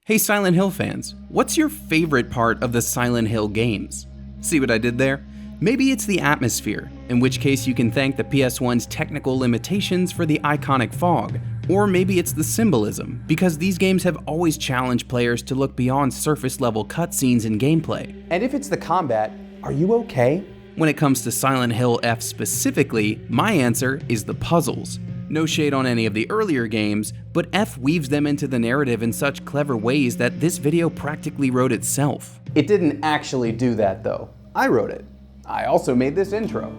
Hey Silent Hill fans, what's your favorite part of the Silent Hill games? See what I did there? Maybe it's the atmosphere, in which case you can thank the PS1's technical limitations for the iconic fog. Or maybe it's the symbolism, because these games have always challenged players to look beyond surface level cutscenes and gameplay. And if it's the combat, are you okay? When it comes to Silent Hill F specifically, my answer is the puzzles. No shade on any of the earlier games, but F weaves them into the narrative in such clever ways that this video practically wrote itself. It didn't actually do that though. I wrote it. I also made this intro.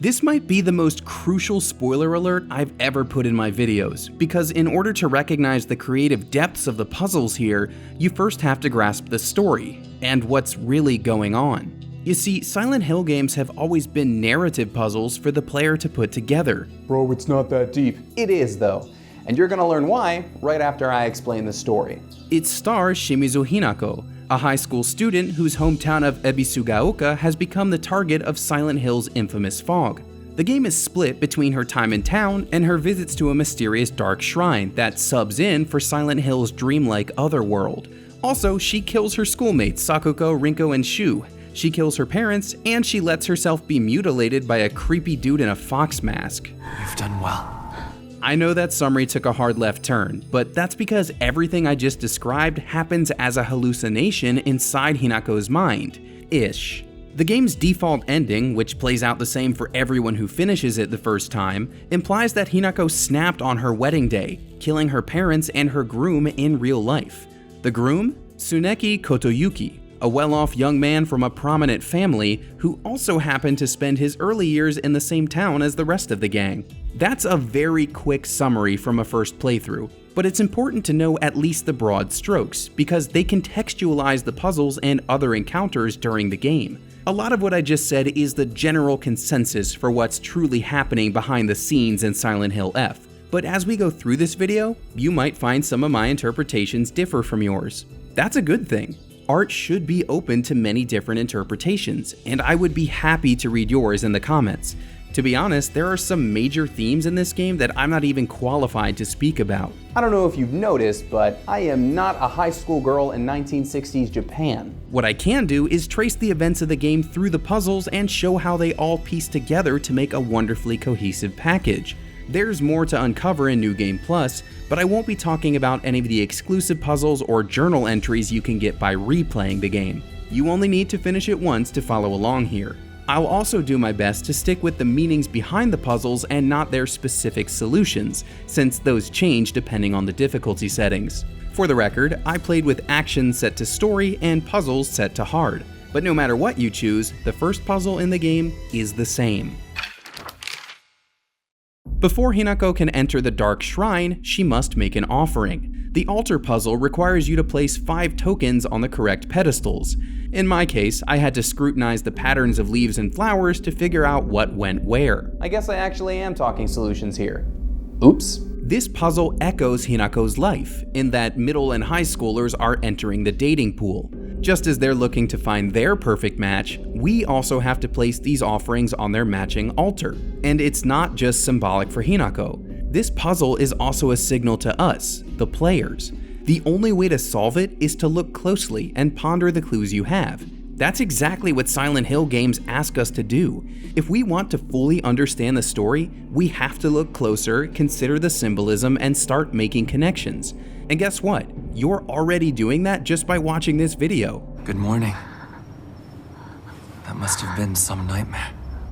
This might be the most crucial spoiler alert I've ever put in my videos, because in order to recognize the creative depths of the puzzles here, you first have to grasp the story, and what's really going on. You see, Silent Hill games have always been narrative puzzles for the player to put together. Bro, it's not that deep. It is though, and you're gonna learn why right after I explain the story. It stars Shimizu Hinako, a high school student whose hometown of Ebisugaoka has become the target of Silent Hill's infamous fog. The game is split between her time in town and her visits to a mysterious dark shrine that subs in for Silent Hill's dreamlike otherworld. Also, she kills her schoolmates Sakuko, Rinko, and Shu. She kills her parents, and she lets herself be mutilated by a creepy dude in a fox mask. You've done well. I know that summary took a hard left turn, but that's because everything I just described happens as a hallucination inside Hinako's mind-ish. The game's default ending, which plays out the same for everyone who finishes it the first time, implies that Hinako snapped on her wedding day, killing her parents and her groom in real life. The groom? Tsuneki Kotoyuki, a well-off young man from a prominent family who also happened to spend his early years in the same town as the rest of the gang. That's a very quick summary from a first playthrough, but it's important to know at least the broad strokes, because they contextualize the puzzles and other encounters during the game. A lot of what I just said is the general consensus for what's truly happening behind the scenes in Silent Hill F, but as we go through this video, you might find some of my interpretations differ from yours. That's a good thing. Art should be open to many different interpretations, and I would be happy to read yours in the comments. To be honest, there are some major themes in this game that I'm not even qualified to speak about. I don't know if you've noticed, but I am not a high school girl in 1960s Japan. What I can do is trace the events of the game through the puzzles and show how they all piece together to make a wonderfully cohesive package. There's more to uncover in New Game Plus, but I won't be talking about any of the exclusive puzzles or journal entries you can get by replaying the game. You only need to finish it once to follow along here. I'll also do my best to stick with the meanings behind the puzzles and not their specific solutions, since those change depending on the difficulty settings. For the record, I played with action set to story and puzzles set to hard, but no matter what you choose, the first puzzle in the game is the same. Before Hinako can enter the Dark Shrine, she must make an offering. The altar puzzle requires you to place 5 tokens on the correct pedestals. In my case, I had to scrutinize the patterns of leaves and flowers to figure out what went where. I guess I actually am talking solutions here. Oops. This puzzle echoes Hinako's life, in that middle and high schoolers are entering the dating pool. Just as they're looking to find their perfect match, we also have to place these offerings on their matching altar. And it's not just symbolic for Hinako. This puzzle is also a signal to us, the players. The only way to solve it is to look closely and ponder the clues you have. That's exactly what Silent Hill games ask us to do. If we want to fully understand the story, we have to look closer, consider the symbolism, and start making connections. And guess what? You're already doing that just by watching this video. Good morning. That must have been some nightmare.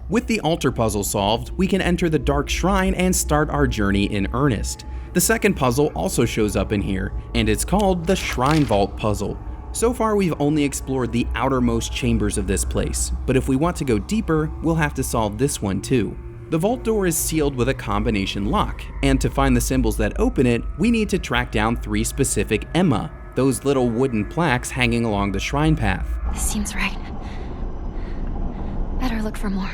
With the altar puzzle solved, we can enter the Dark Shrine and start our journey in earnest. The second puzzle also shows up in here, and it's called the Shrine Vault puzzle. So far, we've only explored the outermost chambers of this place, but if we want to go deeper, we'll have to solve this one too. The vault door is sealed with a combination lock, and to find the symbols that open it, we need to track down 3 specific Emma, those little wooden plaques hanging along the shrine path. This seems right. look for more.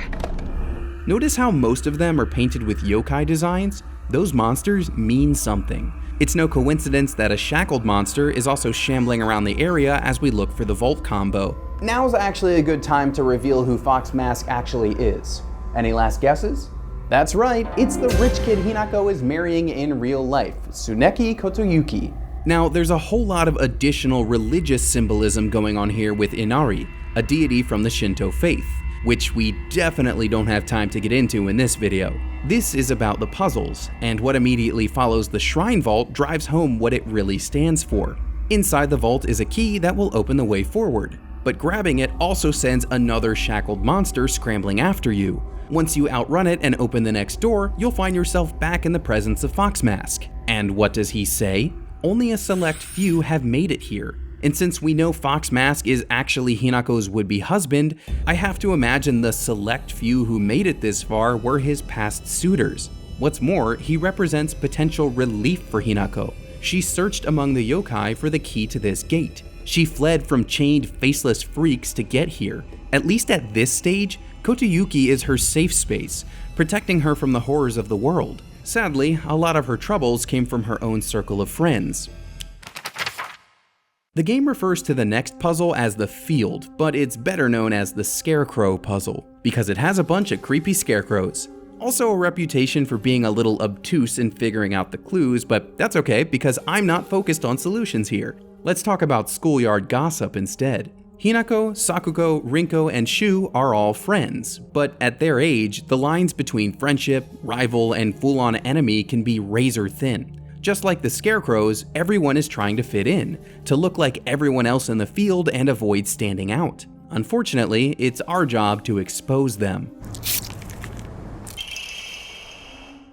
Notice how most of them are painted with yokai designs? Those monsters mean something. It's no coincidence that a shackled monster is also shambling around the area as we look for the Volt combo. Now's actually a good time to reveal who Fox Mask actually is. Any last guesses? That's right, it's the rich kid Hinako is marrying in real life, Tsuneki Kotoyuki. Now, there's a whole lot of additional religious symbolism going on here with Inari, a deity from the Shinto faith, which we definitely don't have time to get into in this video. This is about the puzzles, and what immediately follows the Shrine Vault drives home what it really stands for. Inside the vault is a key that will open the way forward, but grabbing it also sends another shackled monster scrambling after you. Once you outrun it and open the next door, you'll find yourself back in the presence of Fox Mask. And what does he say? Only a select few have made it here. And since we know Fox Mask is actually Hinako's would-be husband, I have to imagine the select few who made it this far were his past suitors. What's more, he represents potential relief for Hinako. She searched among the yokai for the key to this gate. She fled from chained, faceless freaks to get here. At least at this stage, Kotoyuki is her safe space, protecting her from the horrors of the world. Sadly, a lot of her troubles came from her own circle of friends. The game refers to the next puzzle as the Field, but it's better known as the Scarecrow puzzle, because it has a bunch of creepy scarecrows. Also a reputation for being a little obtuse in figuring out the clues, but that's okay because I'm not focused on solutions here. Let's talk about schoolyard gossip instead. Hinako, Sakuko, Rinko, and Shu are all friends, but at their age, the lines between friendship, rival, and full-on enemy can be razor thin. Just like the Scarecrows, everyone is trying to fit in, to look like everyone else in the field and avoid standing out. Unfortunately, it's our job to expose them.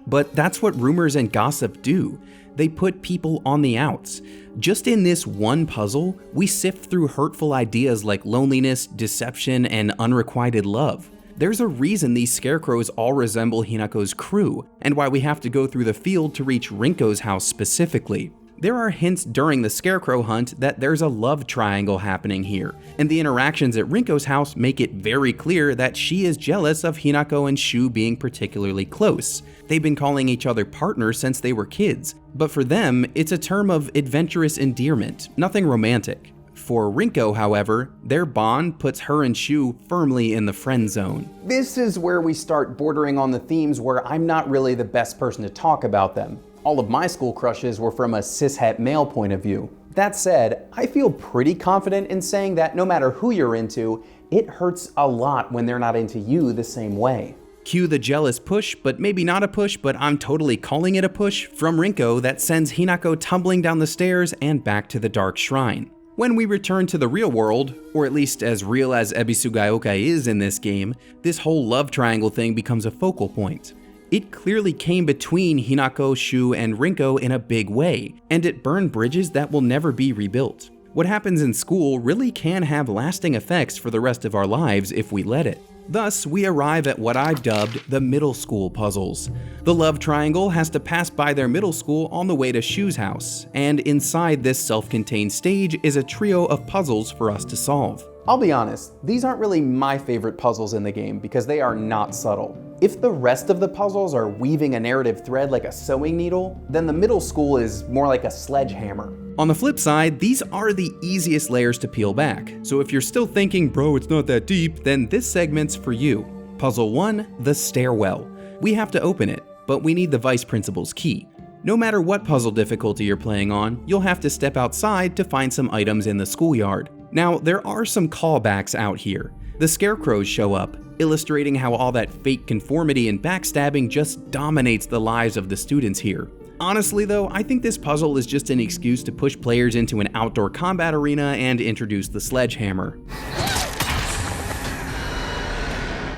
But that's what rumors and gossip do. They put people on the outs. Just in this one puzzle, we sift through hurtful ideas like loneliness, deception, and unrequited love. There's a reason these scarecrows all resemble Hinako's crew, and why we have to go through the field to reach Rinko's house specifically. There are hints during the scarecrow hunt that there's a love triangle happening here, and the interactions at Rinko's house make it very clear that she is jealous of Hinako and Shu being particularly close. They've been calling each other partners since they were kids, but for them, it's a term of adventurous endearment, nothing romantic. For Rinko, however, their bond puts her and Shu firmly in the friend zone. This is where we start bordering on the themes where I'm not really the best person to talk about them. All of my school crushes were from a cishet male point of view. That said, I feel pretty confident in saying that no matter who you're into, it hurts a lot when they're not into you the same way. Cue the jealous push, but maybe not a push, but I'm totally calling it a push, from Rinko that sends Hinako tumbling down the stairs and back to the dark shrine. When we return to the real world, or at least as real as Ebisugaoka is in this game, this whole love triangle thing becomes a focal point. It clearly came between Hinako, Shu, and Rinko in a big way, and it burned bridges that will never be rebuilt. What happens in school really can have lasting effects for the rest of our lives if we let it. Thus, we arrive at what I've dubbed the middle school puzzles. The love triangle has to pass by their middle school on the way to Shu's house, and inside this self-contained stage is a trio of puzzles for us to solve. I'll be honest, these aren't really my favorite puzzles in the game because they are not subtle. If the rest of the puzzles are weaving a narrative thread like a sewing needle, then the middle school is more like a sledgehammer. On the flip side, these are the easiest layers to peel back, so if you're still thinking, bro, it's not that deep, then this segment's for you. Puzzle 1, the stairwell. We have to open it, but we need the vice principal's key. No matter what puzzle difficulty you're playing on, you'll have to step outside to find some items in the schoolyard. Now, there are some callbacks out here. The Scarecrows show up, illustrating how all that fake conformity and backstabbing just dominates the lives of the students here. Honestly though, I think this puzzle is just an excuse to push players into an outdoor combat arena and introduce the sledgehammer.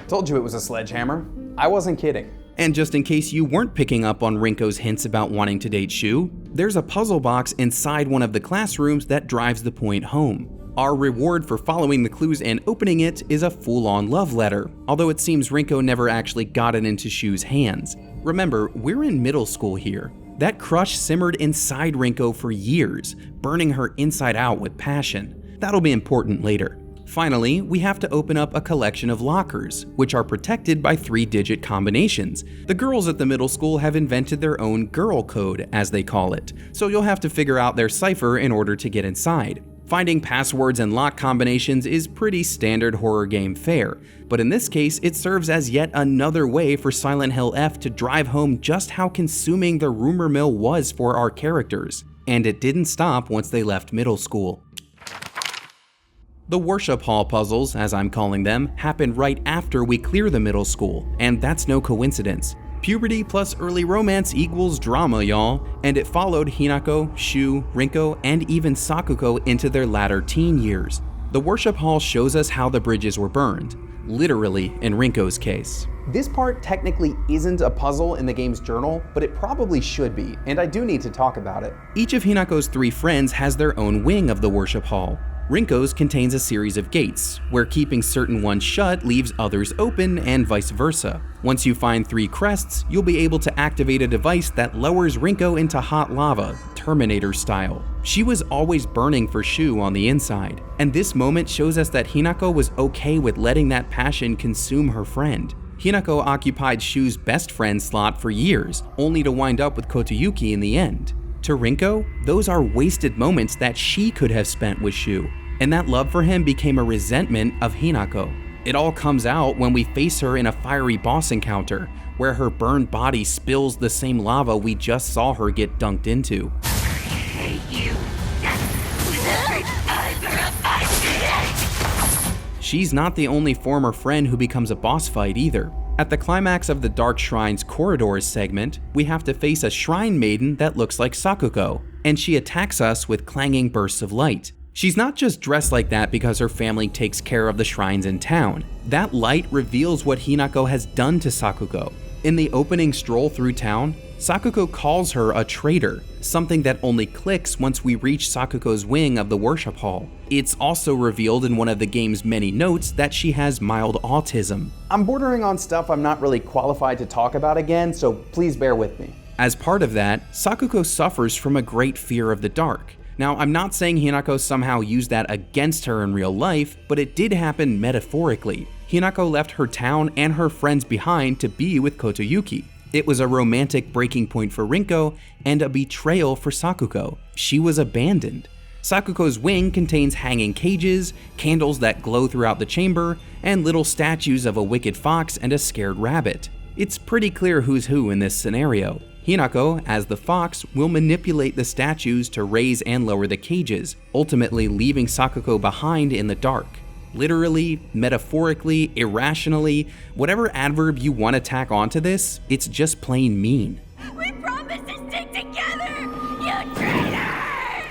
Told you it was a sledgehammer. I wasn't kidding. And just in case you weren't picking up on Rinko's hints about wanting to date Shu, there's a puzzle box inside one of the classrooms that drives the point home. Our reward for following the clues and opening it is a full-on love letter, although it seems Rinko never actually got it into Shu's hands. Remember, we're in middle school here. That crush simmered inside Rinko for years, burning her inside out with passion. That'll be important later. Finally, we have to open up a collection of lockers, which are protected by 3-digit combinations. The girls at the middle school have invented their own girl code, as they call it, so you'll have to figure out their cipher in order to get inside. Finding passwords and lock combinations is pretty standard horror game fare, but in this case it serves as yet another way for Silent Hill F to drive home just how consuming the rumor mill was for our characters. And it didn't stop once they left middle school. The worship hall puzzles, as I'm calling them, happen right after we clear the middle school, and that's no coincidence. Puberty plus early romance equals drama, y'all, and it followed Hinako, Shu, Rinko, and even Sakuko into their latter teen years. The worship hall shows us how the bridges were burned, literally in Rinko's case. This part technically isn't a puzzle in the game's journal, but it probably should be, and I do need to talk about it. Each of Hinako's 3 friends has their own wing of the worship hall. Rinko's contains a series of gates, where keeping certain ones shut leaves others open and vice versa. Once you find 3 crests, you'll be able to activate a device that lowers Rinko into hot lava, Terminator style. She was always burning for Shu on the inside, and this moment shows us that Hinako was okay with letting that passion consume her friend. Hinako occupied Shu's best friend slot for years, only to wind up with Kotoyuki in the end. To Rinko, those are wasted moments that she could have spent with Shu, and that love for him became a resentment of Hinako. It all comes out when we face her in a fiery boss encounter, where her burned body spills the same lava we just saw her get dunked into. She's not the only former friend who becomes a boss fight either. At the climax of the Dark Shrine's Corridors segment, we have to face a shrine maiden that looks like Sakuko, and she attacks us with clanging bursts of light. She's not just dressed like that because her family takes care of the shrines in town. That light reveals what Hinako has done to Sakuko. In the opening stroll through town, Sakuko calls her a traitor, something that only clicks once we reach Sakuko's wing of the worship hall. It's also revealed in one of the game's many notes that she has mild autism. I'm bordering on stuff I'm not really qualified to talk about again, so please bear with me. As part of that, Sakuko suffers from a great fear of the dark. Now, I'm not saying Hinako somehow used that against her in real life, but it did happen metaphorically. Hinako left her town and her friends behind to be with Kotoyuki. It was a romantic breaking point for Rinko and a betrayal for Sakuko. She was abandoned. Sakuko's wing contains hanging cages, candles that glow throughout the chamber, and little statues of a wicked fox and a scared rabbit. It's pretty clear who's who in this scenario. Hinako, as the fox, will manipulate the statues to raise and lower the cages, ultimately leaving Sakuko behind in the dark. Literally, metaphorically, irrationally, whatever adverb you want to tack onto this, it's just plain mean. We promised to stick together, you traitor!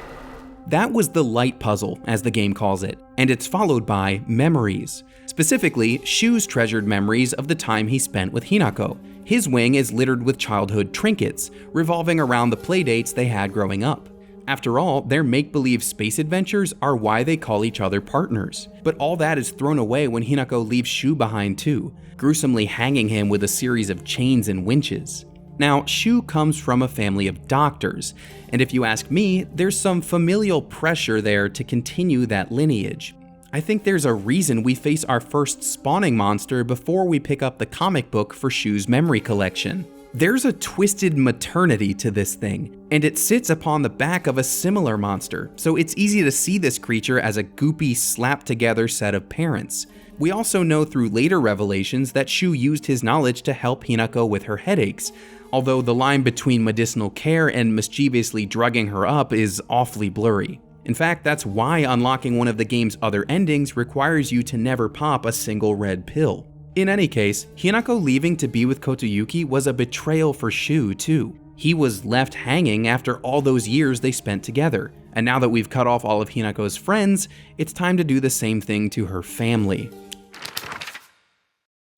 That was the light puzzle, as the game calls it, and it's followed by memories. Specifically, Shu's treasured memories of the time he spent with Hinako. His wing is littered with childhood trinkets, revolving around the playdates they had growing up. After all, their make-believe space adventures are why they call each other partners. But all that is thrown away when Hinako leaves Shu behind too, gruesomely hanging him with a series of chains and winches. Now, Shu comes from a family of doctors, and if you ask me, there's some familial pressure there to continue that lineage. I think there's a reason we face our first spawning monster before we pick up the comic book for Shu's memory collection. There's a twisted maternity to this thing, and it sits upon the back of a similar monster, so it's easy to see this creature as a goopy, slapped-together set of parents. We also know through later revelations that Shu used his knowledge to help Hinako with her headaches, although the line between medicinal care and mischievously drugging her up is awfully blurry. In fact, that's why unlocking one of the game's other endings requires you to never pop a single red pill. In any case, Hinako leaving to be with Kotoyuki was a betrayal for Shu too. He was left hanging after all those years they spent together, and now that we've cut off all of Hinako's friends, it's time to do the same thing to her family.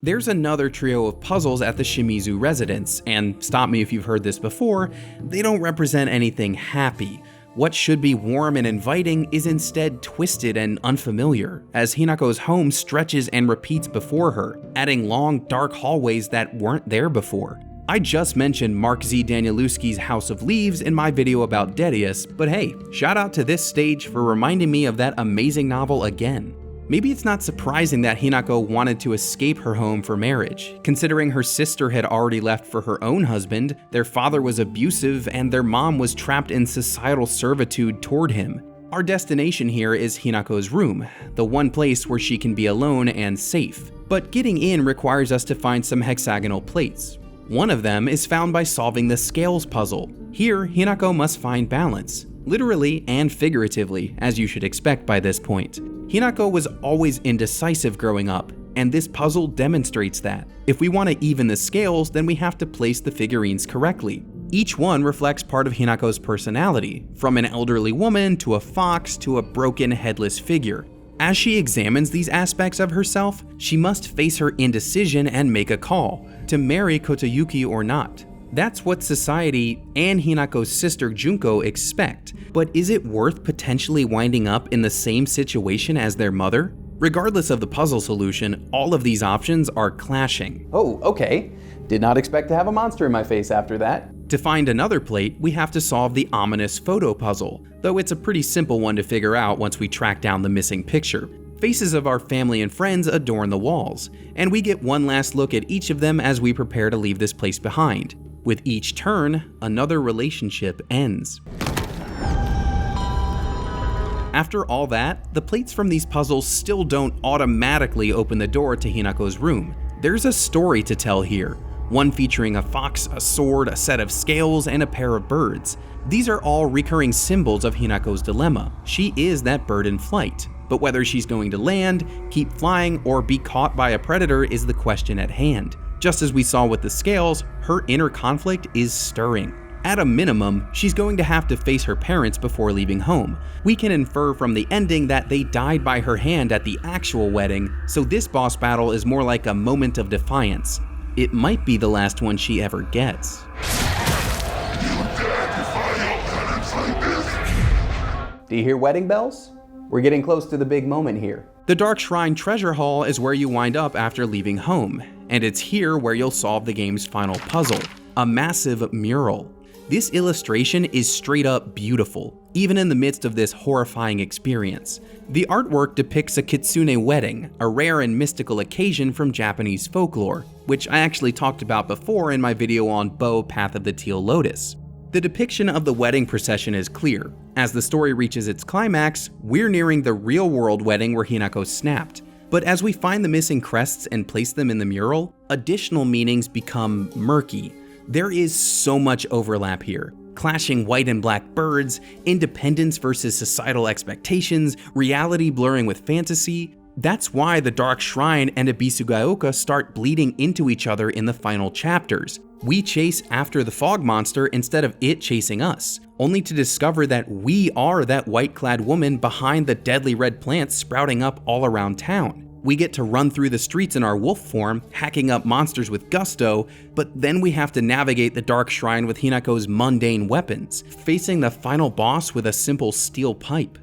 There's another trio of puzzles at the Shimizu Residence, and stop me if you've heard this before, they don't represent anything happy. What should be warm and inviting is instead twisted and unfamiliar, as Hinako's home stretches and repeats before her, adding long, dark hallways that weren't there before. I just mentioned Mark Z. Danielewski's House of Leaves in my video about Dedius, but hey, shout out to this stage for reminding me of that amazing novel again. Maybe it's not surprising that Hinako wanted to escape her home for marriage, considering her sister had already left for her own husband, their father was abusive, and their mom was trapped in societal servitude toward him. Our destination here is Hinako's room, the one place where she can be alone and safe. But getting in requires us to find some hexagonal plates. One of them is found by solving the scales puzzle. Here, Hinako must find balance, literally and figuratively, as you should expect by this point. Hinako was always indecisive growing up, and this puzzle demonstrates that. If we want to even the scales, then we have to place the figurines correctly. Each one reflects part of Hinako's personality, from an elderly woman to a fox to a broken headless figure. As she examines these aspects of herself, she must face her indecision and make a call, to marry Kotayuki or not. That's what society and Hinako's sister Junko expect, but is it worth potentially winding up in the same situation as their mother? Regardless of the puzzle solution, all of these options are clashing. Oh, okay. Did not expect to have a monster in my face after that. To find another plate, we have to solve the ominous photo puzzle, though it's a pretty simple one to figure out once we track down the missing picture. Faces of our family and friends adorn the walls, and we get one last look at each of them as we prepare to leave this place behind. With each turn, another relationship ends. After all that, the plates from these puzzles still don't automatically open the door to Hinako's room. There's a story to tell here, one featuring a fox, a sword, a set of scales, and a pair of birds. These are all recurring symbols of Hinako's dilemma. She is that bird in flight, but whether she's going to land, keep flying, or be caught by a predator is the question at hand. Just as we saw with the scales, her inner conflict is stirring. At a minimum, she's going to have to face her parents before leaving home. We can infer from the ending that they died by her hand at the actual wedding, so this boss battle is more like a moment of defiance. It might be the last one she ever gets. Do you hear wedding bells? We're getting close to the big moment here. The Dark Shrine Treasure Hall is where you wind up after leaving home, and it's here where you'll solve the game's final puzzle, a massive mural. This illustration is straight up beautiful, even in the midst of this horrifying experience. The artwork depicts a kitsune wedding, a rare and mystical occasion from Japanese folklore, which I actually talked about before in my video on Bo Path of the Teal Lotus. The depiction of the wedding procession is clear. As the story reaches its climax, we're nearing the real-world wedding where Hinako snapped. But as we find the missing crests and place them in the mural, additional meanings become murky. There is so much overlap here. Clashing white and black birds, independence versus societal expectations, reality blurring with fantasy. That's why the Dark Shrine and Ebisugaoka start bleeding into each other in the final chapters. We chase after the fog monster instead of it chasing us, only to discover that we are that white-clad woman behind the deadly red plants sprouting up all around town. We get to run through the streets in our wolf form, hacking up monsters with gusto, but then we have to navigate the Dark Shrine with Hinako's mundane weapons, facing the final boss with a simple steel pipe.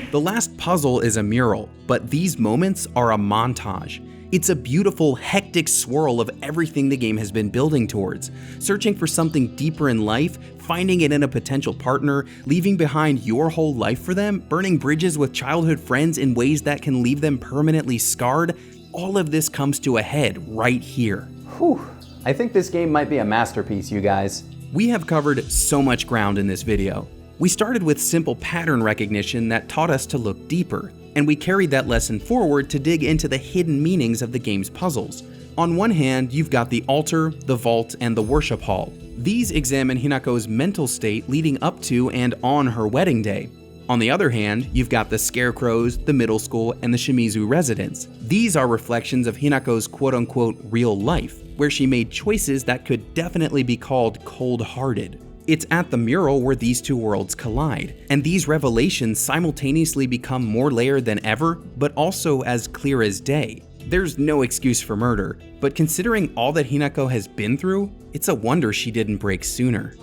The last puzzle is a mural, but these moments are a montage. It's a beautiful, hectic swirl of everything the game has been building towards, searching for something deeper in life, finding it in a potential partner, leaving behind your whole life for them, burning bridges with childhood friends in ways that can leave them permanently scarred. All of this comes to a head right here. Whew, I think this game might be a masterpiece, you guys. We have covered so much ground in this video. We started with simple pattern recognition that taught us to look deeper, and we carried that lesson forward to dig into the hidden meanings of the game's puzzles. On one hand, you've got the altar, the vault, and the worship hall. These examine Hinako's mental state leading up to and on her wedding day. On the other hand, you've got the Scarecrows, the middle school, and the Shimizu Residence. These are reflections of Hinako's quote-unquote real life, where she made choices that could definitely be called cold-hearted. It's at the mural where these two worlds collide, and these revelations simultaneously become more layered than ever, but also as clear as day. There's no excuse for murder, but considering all that Hinako has been through, it's a wonder she didn't break sooner.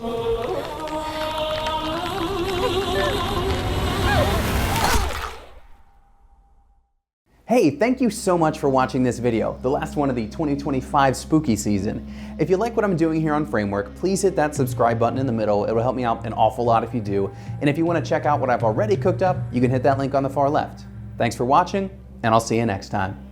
Hey, thank you so much for watching this video, the last one of the 2025 spooky season. If you like what I'm doing here on Framework, please hit that subscribe button in the middle. It will help me out an awful lot if you do. And if you want to check out what I've already cooked up, you can hit that link on the far left. Thanks for watching, and I'll see you next time.